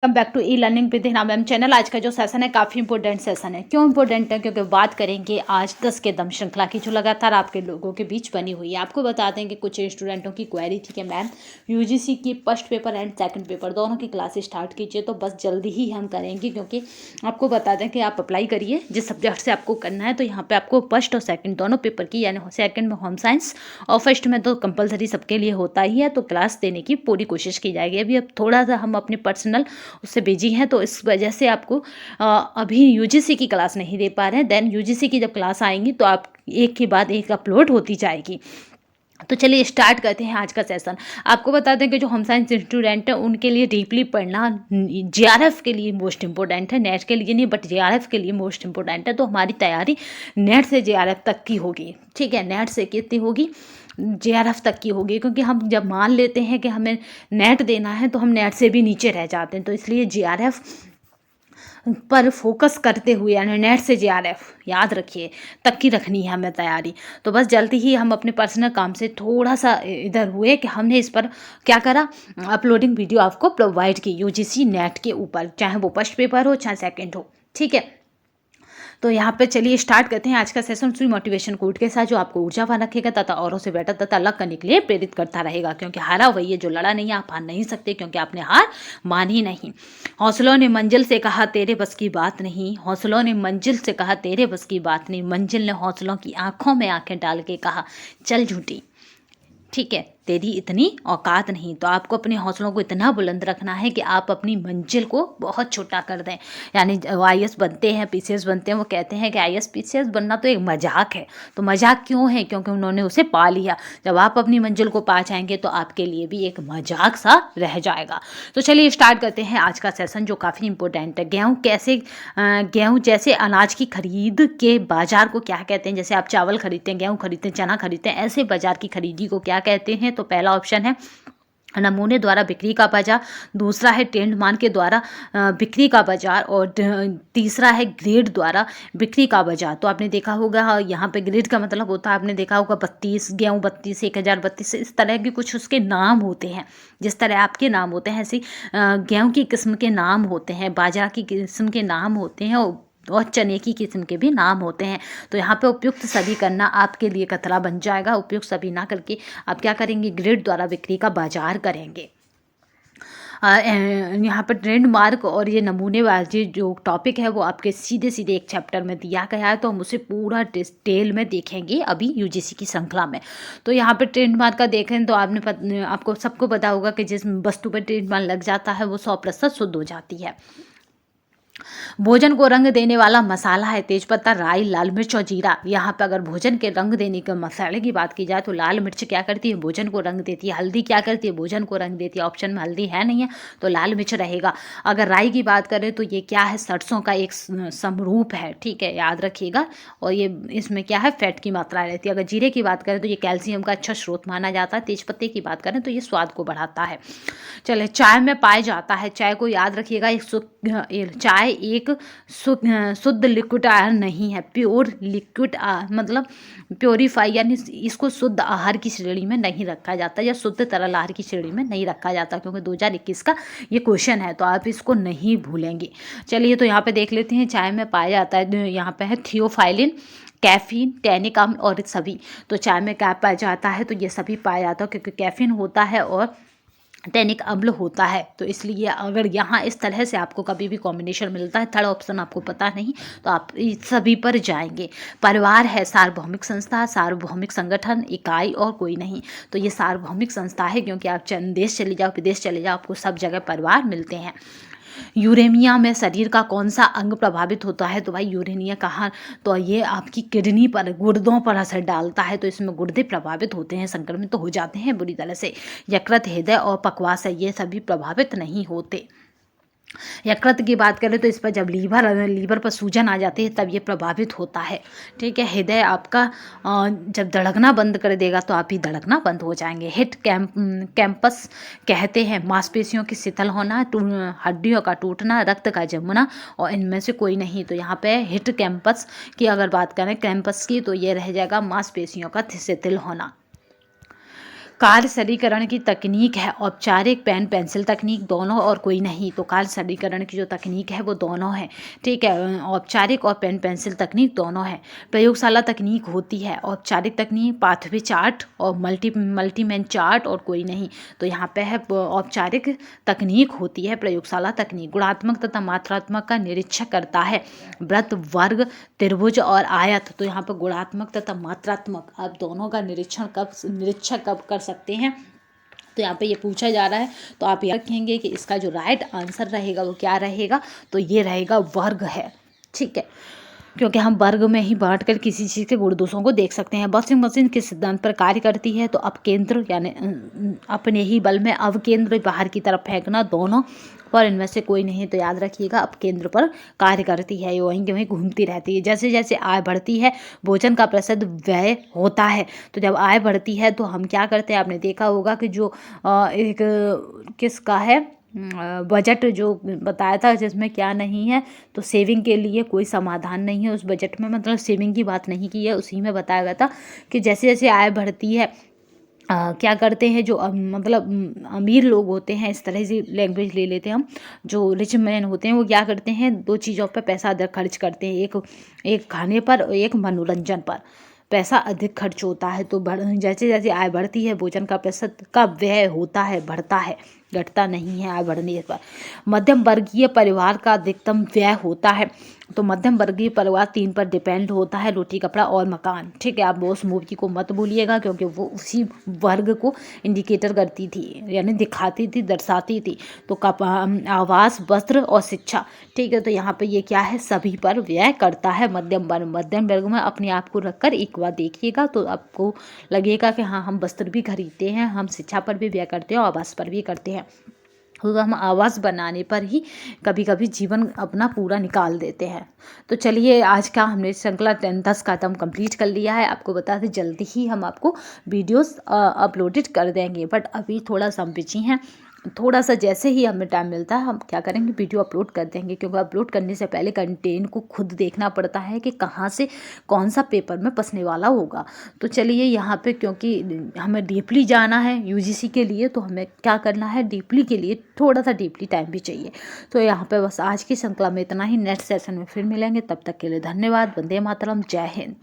Welcome back to e learning with Hina ma'am channel. आज का जो सेशन है काफ़ी इंपॉर्टेंट सेशन है। क्यों इंपॉर्टेंट है? क्योंकि बात करेंगे आज 10 के दम श्रृंखला की जो लगातार आपके लोगों के बीच बनी हुई है। आपको बता दें कि कुछ स्टूडेंटों की क्वेरी थी कि मैम यूजीसी की first paper and second paper दोनों की क्लासेस स्टार्ट कीजिए, तो बस जल्दी ही हम करेंगे क्योंकि आपको बता दें कि आप अप्लाई करिए जिस सब्जेक्ट से आपको करना है। तो यहाँ पर आपको फर्स्ट और सेकेंड दोनों पेपर की, यानी सेकेंड में होम साइंस और फर्स्ट में तो कंपलसरी सबके लिए होता ही है, तो क्लास देने की पूरी कोशिश की जाएगी। अभी अब थोड़ा सा हम अपने पर्सनल उससे बिजी हैं, तो इस वजह से आपको अभी यूजीसी की क्लास नहीं दे पा रहे हैं। देन यूजीसी की जब क्लास आएंगी तो आप एक के बाद एक अपलोड होती जाएगी। तो चलिए स्टार्ट करते हैं आज का सेशन। आपको बता दें कि जो होम साइंस स्टूडेंट हैं उनके लिए डीपली पढ़ना जेआरएफ के लिए मोस्ट इंपॉर्टेंट है, नेट के लिए नहीं बट जेआरएफ के लिए मोस्ट इंपॉर्टेंट है। तो हमारी तैयारी नेट से जेआरएफ तक की होगी, ठीक है। नेट से कितनी होगी? जेआरएफ तक की होगी, क्योंकि हम जब मान लेते हैं कि हमें नेट देना है तो हम नेट से भी नीचे रह जाते हैं। तो इसलिए जेआरएफ पर फोकस करते हुए, यानी नेट से जेआरएफ याद रखिए तक की रखनी है हमें तैयारी। तो बस जल्दी ही हम अपने पर्सनल काम से थोड़ा सा इधर हुए कि हमने इस पर क्या करा, अपलोडिंग वीडियो आपको प्रोवाइड की यूजीसी नेट के ऊपर, चाहे वो फर्स्ट पेपर हो चाहे सेकेंड हो, ठीक है। तो यहाँ पे चलिए स्टार्ट करते हैं आज का सेशन उसी मोटिवेशन कोट के साथ जो आपको ऊर्जावान रखेगा तथा औरों से बेटर तथा अलग करने के लिए प्रेरित करता रहेगा। क्योंकि हारा वही है जो लड़ा नहीं, आप हार नहीं सकते क्योंकि आपने हार मानी नहीं। हौसलों ने मंजिल से कहा तेरे बस की बात नहीं, हौसलों ने मंजिल से कहा तेरे बस की बात नहीं, मंजिल ने हौसलों की आंखों में आंखें डाल के कहा चल झूठी, ठीक है, तेरी इतनी औकात नहीं। तो आपको अपने हौसलों को इतना बुलंद रखना है कि आप अपनी मंजिल को बहुत छोटा कर दें। यानी आईएएस बनते हैं, पीसीएस बनते हैं, वो कहते हैं कि आईएएस पीसीएस बनना तो एक मजाक है। तो मजाक क्यों है? क्योंकि उन्होंने उसे पा लिया। जब आप अपनी मंजिल को पा जाएंगे तो आपके लिए भी एक मजाक सा रह जाएगा। तो चलिए स्टार्ट करते हैं आज का सेशन जो काफ़ी इंपॉर्टेंट है। गेहूँ जैसे अनाज की खरीद के बाजार को क्या कहते हैं? जैसे आप चावल खरीदते हैं, गेहूँ खरीदते हैं, चना खरीदते हैं, ऐसे बाजार की खरीदी को क्या कहते हैं? तो पहला ऑप्शन है नमूने द्वारा बिक्री का बाजार, दूसरा है ट्रेंड मान के द्वारा बिक्री का बाजार, और तीसरा है ग्रेड द्वारा बिक्री का बाजार। तो आपने देखा होगा यहाँ पे ग्रेड का मतलब होता है, आपने देखा होगा 32, गेहूँ 32, 1032, इस तरह के कुछ उसके नाम होते हैं। जिस तरह आपके नाम होते हैं ऐसे गेहूँ की किस्म के नाम होते हैं, बाजार की किस्म के नाम होते हैं, और चने की किस्म के भी नाम होते हैं। तो यहाँ पे उपयुक्त सभी करना आपके लिए खतरा बन जाएगा। उपयुक्त सभी ना करके आप क्या करेंगे? ग्रिड द्वारा बिक्री का बाजार करेंगे। यहाँ पर ट्रेंड मार्क और ये नमूनेबाजी जो टॉपिक है वो आपके सीधे सीधे एक चैप्टर में दिया गया है, तो हम उसे पूरा डिटेल में देखेंगे अभी यूजीसी की श्रृंखला में। तो यहाँ पर ट्रेंड मार्क का देखें तो आपको सबको पता होगा कि जिस वस्तु पर ट्रेंड मार्क लग जाता है वो 100% शुद्ध हो जाती है। भोजन को रंग देने वाला मसाला है तेजपत्ता, राई, लाल मिर्च और जीरा। यहाँ पे अगर भोजन के रंग देने के मसाले की बात की जाए तो लाल मिर्च क्या करती है? भोजन को रंग देती है। हल्दी क्या करती है? भोजन को रंग देती है। ऑप्शन में हल्दी है नहीं है तो लाल मिर्च रहेगा। अगर राई की बात करें तो ये क्या है? सरसों का एक समरूप है, ठीक है, याद रखिएगा। और ये इसमें क्या है? फैट की मात्रा रहती है। अगर जीरे की बात करें तो ये कैल्शियम का अच्छा स्रोत माना जाता है। तेजपत्ते की बात करें तो ये स्वाद को बढ़ाता है। चले, चाय में पाया जाता है। चाय को याद रखिएगा, चाय एक शुद्ध लिक्विड आहार नहीं है। प्योर लिक्विड मतलब प्योरीफाई, यानी इसको शुद्ध आहार की श्रेणी में नहीं रखा जाता या शुद्ध तरल आहार की श्रेणी में नहीं रखा जाता, क्योंकि 2021 का ये क्वेश्चन है तो आप इसको नहीं भूलेंगे। चलिए तो यहाँ पे देख लेते हैं। चाय में पाया जाता है, यहाँ पे है थियोफाइलिन, कैफीन, टैनिक अम्ल और सभी। तो चाय में क्या पाया जाता है? तो ये सभी पाया जाता है, क्योंकि कैफीन होता है और टैनिक अम्ल होता है। तो इसलिए अगर यहाँ इस तरह से आपको कभी भी कॉम्बिनेशन मिलता है, थर्ड ऑप्शन आपको पता नहीं, तो आप सभी पर जाएंगे। परिवार है सार्वभौमिक संस्था, सार्वभौमिक संगठन, इकाई और कोई नहीं। तो ये सार्वभौमिक संस्था है, क्योंकि आप देश चले जाओ, विदेश चले जाओ, आपको सब जगह परिवार मिलते हैं। यूरेनिया में शरीर का कौन सा अंग प्रभावित होता है? तो भाई यूरेनिया कहाँ? तो ये आपकी किडनी पर, गुर्दों पर असर डालता है। तो इसमें गुर्दे प्रभावित होते हैं, संक्रमित तो हो जाते हैं बुरी तरह से। यकृत, हृदय और पकवास है, ये सभी प्रभावित नहीं होते। यकृत की बात करें तो इस पर जब लीवर पर सूजन आ जाती है तब ये प्रभावित होता है, ठीक है। हृदय आपका जब धड़कना बंद कर देगा तो आप ही धड़कना बंद हो जाएंगे। हिट कैंपस कहते हैं मांसपेशियों की शिथिल होना, हड्डियों का टूटना, रक्त का जमना, और इनमें से कोई नहीं। तो यहाँ पे हिट कैंपस की अगर बात करें, कैंपस की, तो ये रह जाएगा मांसपेशियों का शिथिल होना। कार्य सरलीकरण की तकनीक है औपचारिक पेन पेंसिल तकनीक दोनों और कोई नहीं। तो कार्य सरलीकरण की जो तकनीक है वो दोनों है, ठीक है। औपचारिक और पेन पेंसिल तकनीक दोनों है। प्रयोगशाला तकनीक होती है औपचारिक तकनीक पाथवे चार्ट और मल्टीमैन चार्ट और कोई नहीं। तो यहाँ पे है औपचारिक तकनीक होती है प्रयोगशाला तकनीक। गुणात्मक तथा मात्रात्मक का निरीक्षण करता है वृत्त वर्ग त्रिभुज और आयत। तो यहाँ पर गुणात्मक तथा मात्रात्मक आप दोनों का निरीक्षण कब कर सकते हैं। तो यहाँ पे ये पूछा जा रहा है, तो आप याद रखेंगे कि इसका जो राइट आंसर रहेगा वो क्या रहेगा, तो ये रहेगा वर्ग है, ठीक है। क्योंकि हम वर्ग में ही बांटकर किसी चीज़ के गुण दोषों को देख सकते हैं। वॉशिंग मशीन किस सिद्धांत पर कार्य करती है, तो अपकेंद्र यानी अपने ही बल में अवकेंद्र बाहर की तरफ फेंकना, दोनों पर इनमें से कोई नहीं। तो याद रखिएगा अपकेंद्र पर कार्य करती है, ये वहीं के वहीं घूमती रहती है। जैसे जैसे आय बढ़ती है भोजन का प्रतिशत व्यय होता है। तो जब आय बढ़ती है तो हम क्या करते हैं, आपने देखा होगा कि जो एक किसका है बजट जो बताया था जिसमें क्या नहीं है, तो सेविंग के लिए कोई समाधान नहीं है उस बजट में, मतलब सेविंग की बात नहीं की है। उसी में बताया गया था कि जैसे जैसे आय बढ़ती है क्या करते हैं जो मतलब अमीर लोग होते हैं, इस तरह से लैंग्वेज ले लेते हैं हम, जो रिच मैन होते हैं वो क्या करते हैं, दो चीज़ों पर पैसा अधिक खर्च करते हैं, एक खाने पर और एक मनोरंजन पर पैसा अधिक खर्च होता है। तो जैसे जैसे आय बढ़ती है भोजन का प्रतिशत का व्यय होता है, बढ़ता है, घटता नहीं है आय बढ़ने पर। मध्यम वर्गीय परिवार का अधिकतम व्यय होता है। तो मध्यम वर्गीय परिवार 3 पर डिपेंड होता है, रोटी कपड़ा और मकान, ठीक है। आप बॉस मूवी को मत भूलिएगा क्योंकि वो उसी वर्ग को इंडिकेटर करती थी, यानी दिखाती थी, दर्शाती थी। तो आवास वस्त्र और शिक्षा, ठीक है। तो यहाँ पे ये क्या है, सभी पर व्यय करता है मध्यम वर्ग। मध्यम वर्ग में अपने आप को रखकर एक बार देखिएगा तो आपको लगेगा कि हाँ हम वस्त्र भी खरीदते हैं, हम शिक्षा पर भी व्यय करते हैं और आवास पर भी करते हैं। तो हम आवास बनाने पर ही कभी कभी जीवन अपना पूरा निकाल देते हैं। तो चलिए आज का हमने श्रृंखला 10 का हम कंप्लीट कर लिया है। आपको बता दें जल्दी ही हम आपको वीडियोस अपलोडेड कर देंगे, बट अभी थोड़ा सा हम बिजी हैं। थोड़ा सा जैसे ही हमें टाइम मिलता है हम क्या करेंगे, वीडियो अपलोड कर देंगे, क्योंकि अपलोड करने से पहले कंटेंट को खुद देखना पड़ता है कि कहाँ से कौन सा पेपर में पसने वाला होगा। तो चलिए यहाँ पे क्योंकि हमें डीपली जाना है यूजीसी के लिए, तो हमें क्या करना है, डीपली के लिए थोड़ा सा डीपली टाइम भी चाहिए। तो यहाँ पे बस आज की श्रृंखला में इतना ही। नेक्स्ट सेशन में फिर मिलेंगे, तब तक के लिए धन्यवाद। वंदे मातरम, जय हिंद।